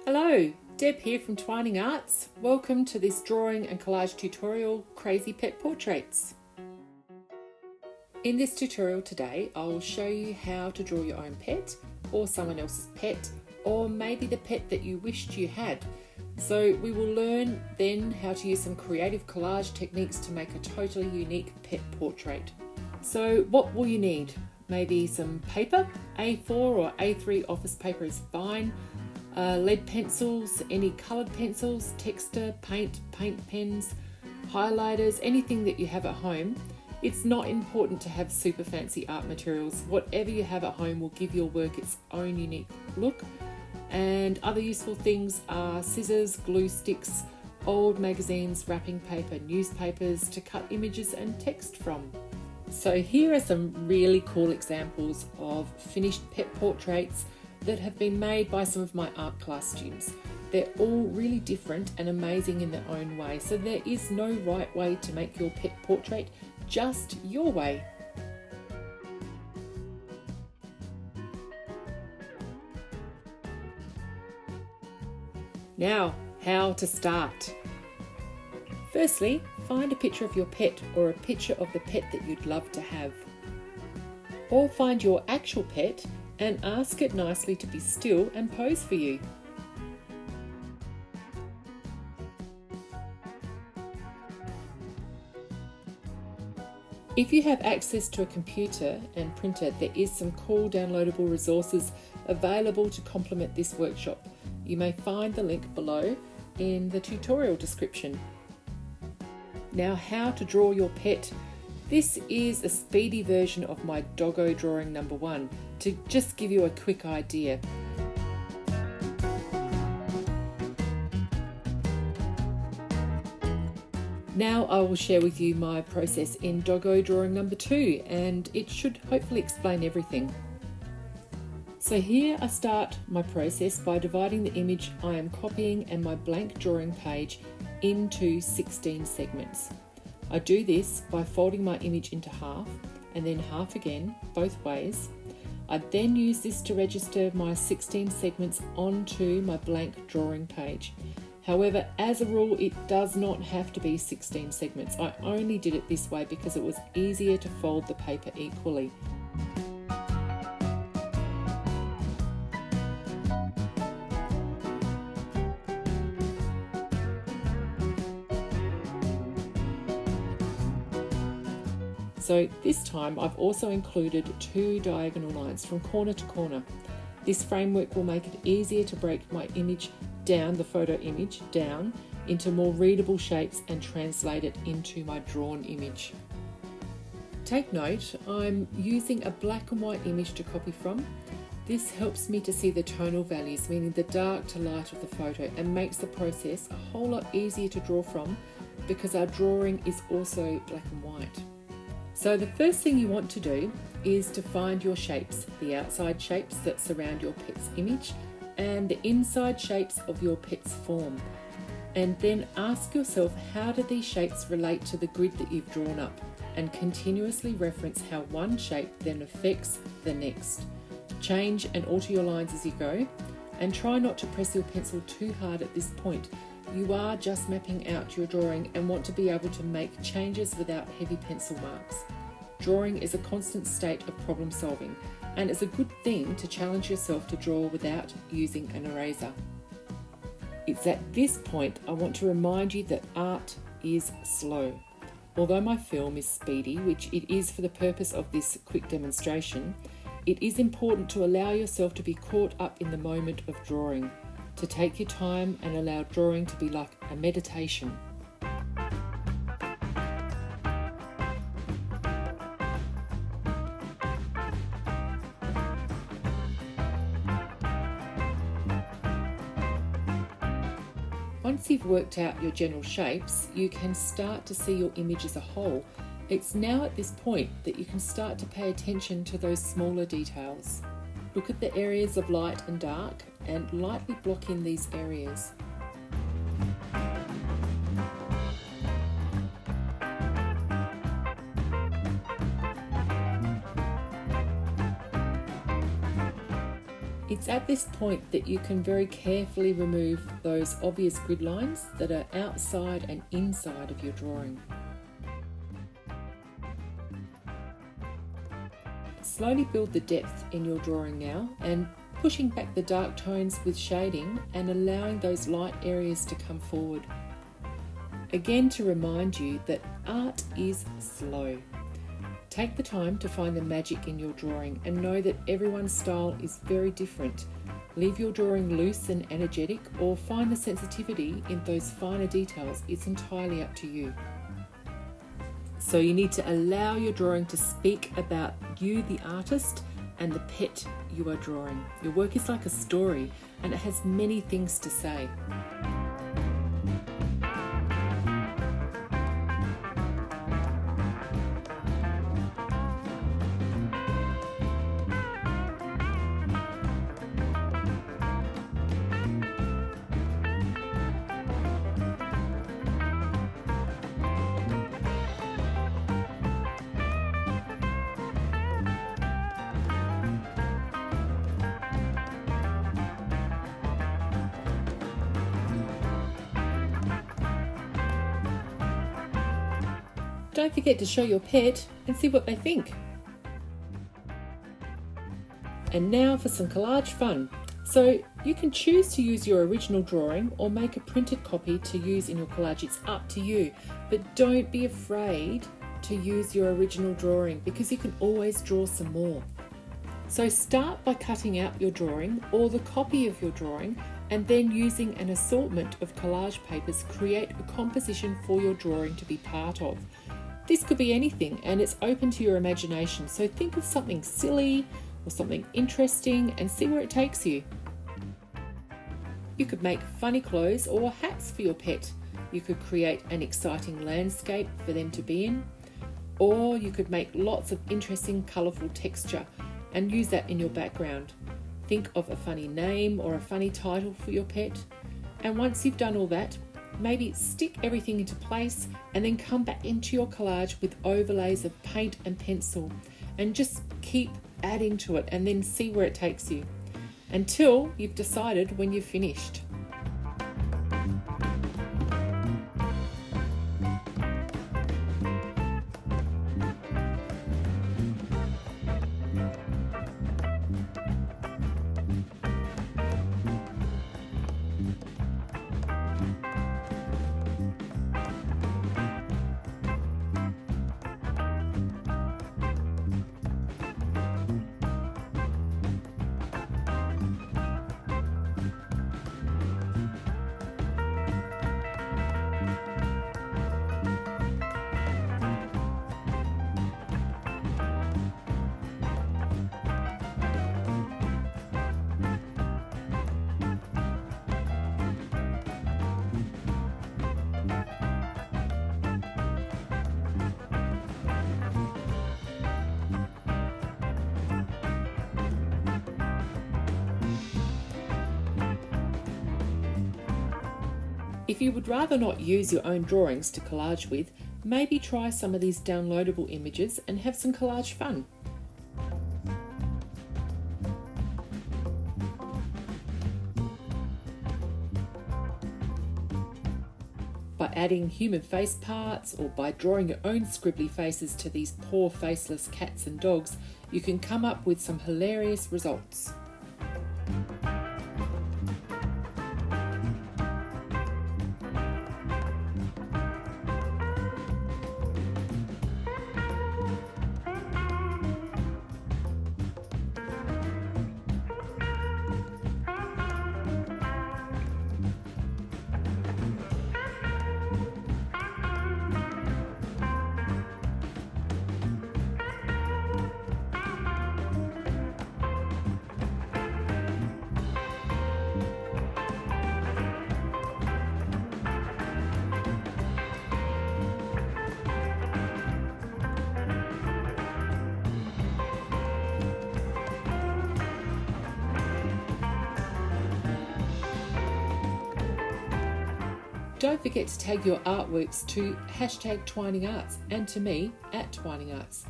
Hello, Deb here from Twining Arts. Welcome to this drawing and collage tutorial, Crazy Pet Portraits. In this tutorial today, I'll show you how to draw your own pet or someone else's pet, or maybe the pet that you wished you had. So we will learn then how to use some creative collage techniques to make a totally unique pet portrait. So what will you need? Maybe some paper, A4 or A3 office paper is fine. Lead pencils, any coloured pencils, texture, paint pens, highlighters, anything that you have at home. It's not important to have super fancy art materials. Whatever you have at home will give your work its own unique look. And other useful things are scissors, glue sticks, old magazines, wrapping paper, newspapers to cut images and text from. So here are some really cool examples of finished pet portraits that have been made by some of my art class students. They're all really different and amazing in their own way, so there is no right way to make your pet portrait, just your way. Now, how to start. Firstly, find a picture of your pet or a picture of the pet that you'd love to have. Or find your actual pet and ask it nicely to be still and pose for you. If you have access to a computer and printer, there is some cool downloadable resources available to complement this workshop. You may find the link below in the tutorial description. Now, how to draw your pet. This is a speedy version of my doggo drawing number 1 to just give you a quick idea. Now I will share with you my process in doggo drawing number 2, and it should hopefully explain everything. So here I start my process by dividing the image I am copying and my blank drawing page into 16 segments. I do this by folding my image into half and then half again, both ways. I then use this to register my 16 segments onto my blank drawing page. However, as a rule, it does not have to be 16 segments. I only did it this way because it was easier to fold the paper equally. So this time I've also included 2 diagonal lines from corner to corner. This framework will make it easier to break my image down, the photo image down, into more readable shapes and translate it into my drawn image. Take note, I'm using a black and white image to copy from. This helps me to see the tonal values, meaning the dark to light of the photo, and makes the process a whole lot easier to draw from because our drawing is also black and white. So the first thing you want to do is to find your shapes, the outside shapes that surround your pet's image and the inside shapes of your pet's form. And then ask yourself, how do these shapes relate to the grid that you've drawn up? And continuously reference how one shape then affects the next. Change and alter your lines as you go, and try not to press your pencil too hard at this point. You are just mapping out your drawing and want to be able to make changes without heavy pencil marks. Drawing is a constant state of problem solving, and it's a good thing to challenge yourself to draw without using an eraser. It's at this point I want to remind you that art is slow. Although my film is speedy, which it is for the purpose of this quick demonstration, it is important to allow yourself to be caught up in the moment of drawing, to take your time and allow drawing to be like a meditation. Once you've worked out your general shapes, you can start to see your image as a whole. It's now at this point that you can start to pay attention to those smaller details. Look at the areas of light and dark and lightly block in these areas. It's at this point that you can very carefully remove those obvious grid lines that are outside and inside of your drawing. Slowly build the depth in your drawing now, and pushing back the dark tones with shading and allowing those light areas to come forward. Again, to remind you that art is slow. Take the time to find the magic in your drawing and know that everyone's style is very different. Leave your drawing loose and energetic, or find the sensitivity in those finer details. It's entirely up to you. So you need to allow your drawing to speak about you, the artist, and the pet you are drawing. Your work is like a story, and it has many things to say. Don't forget to show your pet and see what they think. And now for some collage fun. So you can choose to use your original drawing or make a printed copy to use in your collage. It's up to you, but don't be afraid to use your original drawing, because you can always draw some more. So start by cutting out your drawing or the copy of your drawing, and then using an assortment of collage papers, create a composition for your drawing to be part of. This could be anything, and it's open to your imagination, so think of something silly or something interesting and see where it takes you. You could make funny clothes or hats for your pet. You could create an exciting landscape for them to be in, or you could make lots of interesting colourful texture and use that in your background. Think of a funny name or a funny title for your pet, and once you've done all that, maybe stick everything into place and then come back into your collage with overlays of paint and pencil, and just keep adding to it and then see where it takes you until you've decided when you've finished. If you would rather not use your own drawings to collage with, maybe try some of these downloadable images and have some collage fun. By adding human face parts or by drawing your own scribbly faces to these poor faceless cats and dogs, you can come up with some hilarious results. Don't forget to tag your artworks to #TwiningArts and to me @TwiningArts.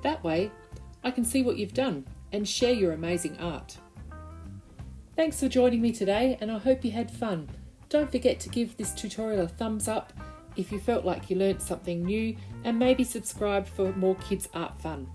That way I can see what you've done and share your amazing art. Thanks for joining me today, and I hope you had fun. Don't forget to give this tutorial a thumbs up if you felt like you learnt something new, and maybe subscribe for more kids art fun.